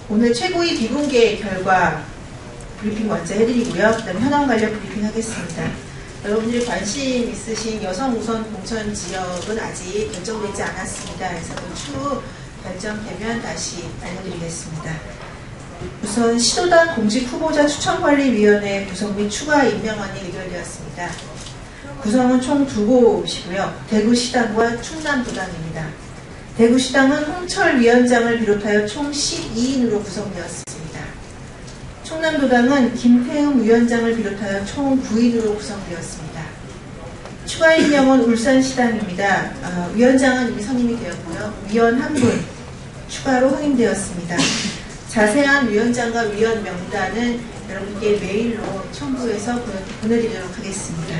오늘 최고위 비공개 결과 브리핑 먼저 해드리고요. 그 다음에 현황 관련 브리핑 하겠습니다. 여러분들이 관심 있으신 여성 우선 공천 지역은 아직 결정되지 않았습니다. 그래서 추후 결정되면 다시 알려드리겠습니다. 우선 시도당 공직 후보자 추천관리위원회 구성 및 추가 임명안이 의결되었습니다. 구성은 총 2곳이고요. 대구시당과 충남도당입니다. 대구시당은 홍철 위원장을 비롯하여 총 12인으로 구성되었습니다. 충남도당은 김태흠 위원장을 비롯하여 총 9인으로 구성되었습니다. 추가 임명은 울산시당입니다. 위원장은 이미 선임이 되었고요. 위원 1분 추가로 선임되었습니다. 자세한 위원장과 위원 명단은 여러분께 메일로 첨부해서 보내드리도록 하겠습니다.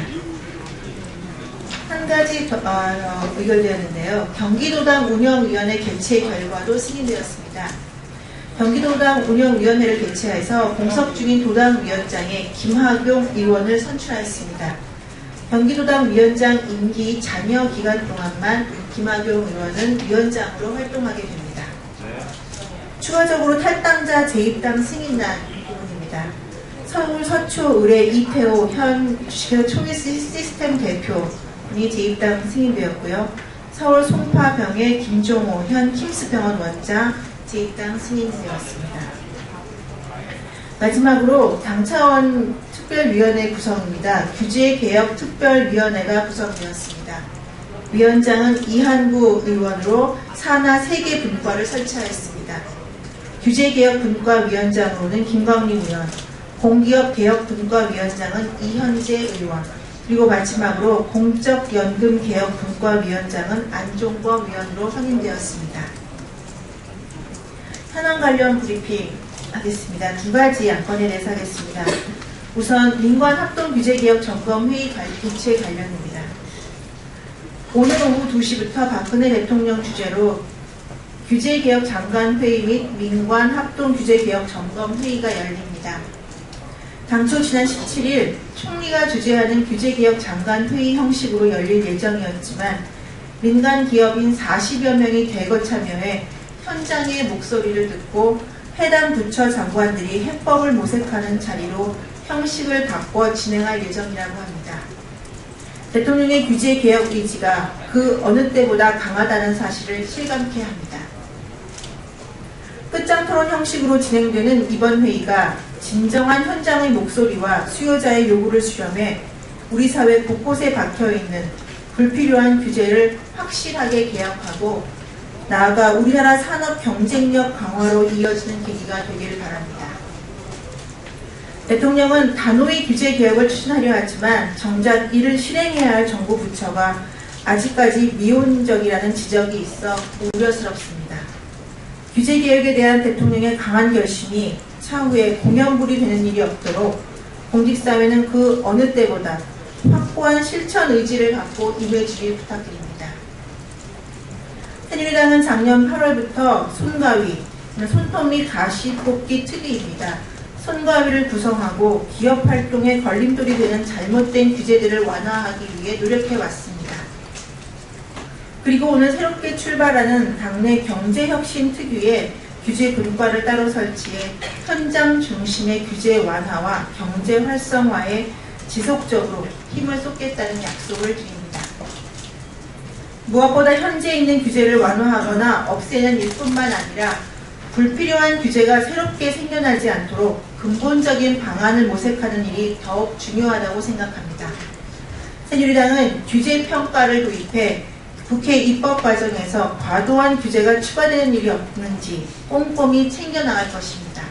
한 가지 더 의결되었는데요. 경기도당 운영위원회 개최 결과도 승인되었습니다. 경기도당 운영위원회를 개최해서 공석 중인 도당위원장에 김학용 의원을 선출하였습니다. 경기도당 위원장 임기 잔여 기간 동안만 김학용 의원은 위원장으로 활동하게 됩니다. 추가적으로 탈당자 재입당 승인란 부분입니다. 서울 서초 의뢰 이태호 현 주식회사 초기 시스템 대표분이 재입당 승인되었고요. 서울 송파병의 김종호 현 킴스병원 원장 재입당 승인되었습니다. 마지막으로 당 차원 특별위원회 구성입니다. 규제개혁 특별위원회가 구성되었습니다. 위원장은 이한구 의원으로 산하 3개 분과를 설치하였습니다. 규제개혁 분과위원장으로는 김광림 의원, 공기업개혁 분과위원장은 이현재 의원, 그리고 마지막으로 공적연금개혁 분과위원장은 안종범 의원으로 선임되었습니다. 현황 관련 브리핑 하겠습니다. 2가지 안건에 대해서 하겠습니다. 우선 민관합동규제개혁 점검회의 개최 관련입니다. 오늘 오후 2시부터 박근혜 대통령 주재로 규제개혁 장관회의 및 민관합동규제개혁 점검회의가 열립니다. 당초 지난 17일 총리가 주재하는 규제개혁 장관회의 형식으로 열릴 예정이었지만 민간기업인 40여 명이 대거 참여해 현장의 목소리를 듣고 해당 부처 장관들이 해법을 모색하는 자리로 형식을 바꿔 진행할 예정이라고 합니다. 대통령의 규제개혁 의지가 그 어느 때보다 강하다는 사실을 실감케 합니다. 끝장토론 형식으로 진행되는 이번 회의가 진정한 현장의 목소리와 수요자의 요구를 수렴해 우리 사회 곳곳에 박혀있는 불필요한 규제를 확실하게 개혁하고 나아가 우리나라 산업 경쟁력 강화로 이어지는 계기가 되기를 바랍니다. 대통령은 단호히 규제개혁을 추진하려 하지만 정작 이를 실행해야 할 정부 부처가 아직까지 미온적이라는 지적이 있어 우려스럽습니다. 규제개혁에 대한 대통령의 강한 결심이 차후에 공연불이 되는 일이 없도록 공직사회는 그 어느 때보다 확고한 실천 의지를 갖고 임해주길 부탁드립니다. 새누리당은 작년 8월부터 손가위, 손톱 및 가시 뽑기 특위입니다. 손가위를 구성하고 기업 활동에 걸림돌이 되는 잘못된 규제들을 완화하기 위해 노력해왔습니다. 그리고 오늘 새롭게 출발하는 당내 경제혁신특위에 규제 분과를 따로 설치해 현장 중심의 규제 완화와 경제 활성화에 지속적으로 힘을 쏟겠다는 약속을 드립니다. 무엇보다 현재 있는 규제를 완화하거나 없애는 일뿐만 아니라 불필요한 규제가 새롭게 생겨나지 않도록 근본적인 방안을 모색하는 일이 더욱 중요하다고 생각합니다. 새누리당은 규제 평가를 도입해 국회 입법 과정에서 과도한 규제가 추가되는 일이 없는지 꼼꼼히 챙겨나갈 것입니다.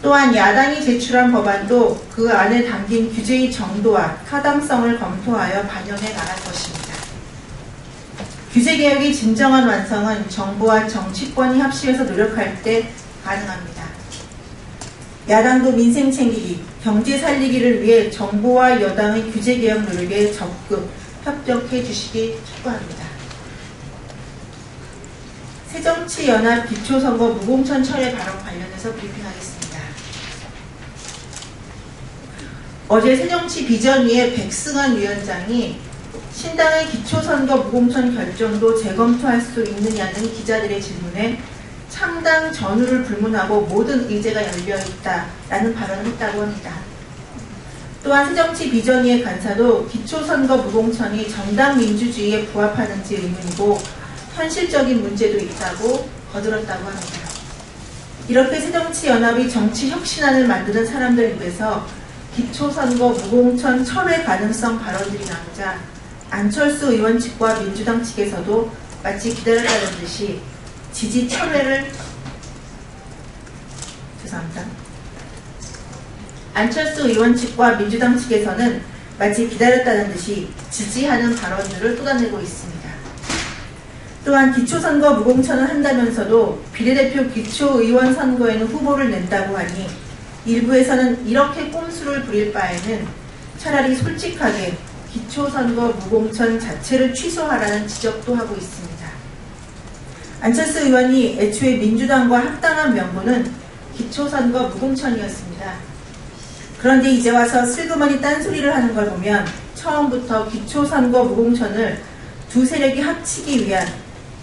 또한 야당이 제출한 법안도 그 안에 담긴 규제의 정도와 타당성을 검토하여 반영해 나갈 것입니다. 규제개혁의 진정한 완성은 정부와 정치권이 합심해서 노력할 때 가능합니다. 야당도 민생 챙기기, 경제 살리기를 위해 정부와 여당의 규제개혁 노력에 적극 협력해 주시기 촉구합니다. 새정치연합 기초선거 무공천 철회 발언 관련해서 브리핑하겠습니다. 어제 새정치 비전위의 백승환 위원장이 신당의 기초선거 무공천 결정도 재검토할 수 있느냐는 기자들의 질문에 창당 전후를 불문하고 모든 의제가 열려있다라는 발언을 했다고 합니다. 또한 새정치비전위의 간사도 기초선거 무공천이 정당 민주주의에 부합하는지 의문이고 현실적인 문제도 있다고 거들었다고 합니다. 이렇게 새정치연합이 정치혁신안을 만드는 사람들 입에서 기초선거 무공천 철회 가능성 발언들이 나오자 안철수 의원 측과 민주당 측에서도 마치 기다렸다는 듯이 지지 철회를 안철수 의원 측과 민주당 측에서는 마치 기다렸다는 듯이 지지하는 발언들을 쏟아내고 있습니다. 또한 기초선거 무공천을 한다면서도 비례대표 기초의원 선거에는 후보를 낸다고 하니 일부에서는 이렇게 꼼수를 부릴 바에는 차라리 솔직하게 기초선거 무공천 자체를 취소하라는 지적도 하고 있습니다. 안철수 의원이 애초에 민주당과 합당한 명분은 기초선거 무공천이었습니다. 그런데 이제 와서 슬그머니 딴소리를 하는 걸 보면 처음부터 기초선거 무공천을 두 세력이 합치기 위한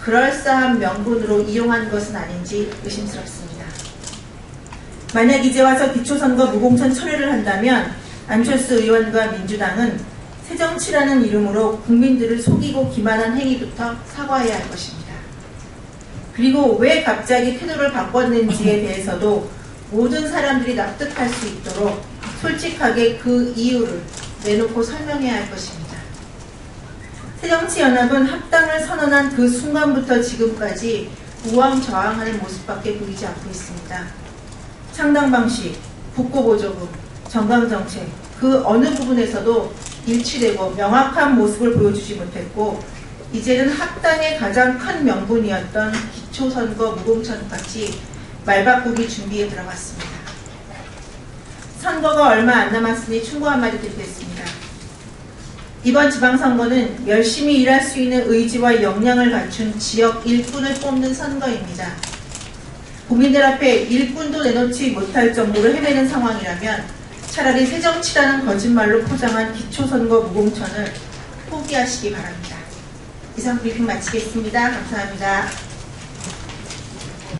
그럴싸한 명분으로 이용한 것은 아닌지 의심스럽습니다. 만약 이제 와서 기초선거 무공천 철회를 한다면 안철수 의원과 민주당은 새정치라는 이름으로 국민들을 속이고 기만한 행위부터 사과해야 할 것입니다. 그리고 왜 갑자기 태도를 바꿨는지에 대해서도 모든 사람들이 납득할 수 있도록 솔직하게 그 이유를 내놓고 설명해야 할 것입니다. 새정치연합은 합당을 선언한 그 순간부터 지금까지 우왕좌왕하는 모습밖에 보이지 않고 있습니다. 창당 방식, 국고보조금, 정강정책 그 어느 부분에서도 일치되고 명확한 모습을 보여주지 못했고 이제는 합당의 가장 큰 명분이었던 기초선거 무공천까지 말바꾸기 준비에 들어갔습니다. 선거가 얼마 안 남았으니 충고 한마디 드리겠습니다. 이번 지방선거는 열심히 일할 수 있는 의지와 역량을 갖춘 지역 일꾼을 뽑는 선거입니다. 국민들 앞에 일꾼도 내놓지 못할 정도로 헤매는 상황이라면 차라리 새정치라는 거짓말로 포장한 기초선거 무공천을 포기하시기 바랍니다. 이상 브리핑 마치겠습니다. 감사합니다.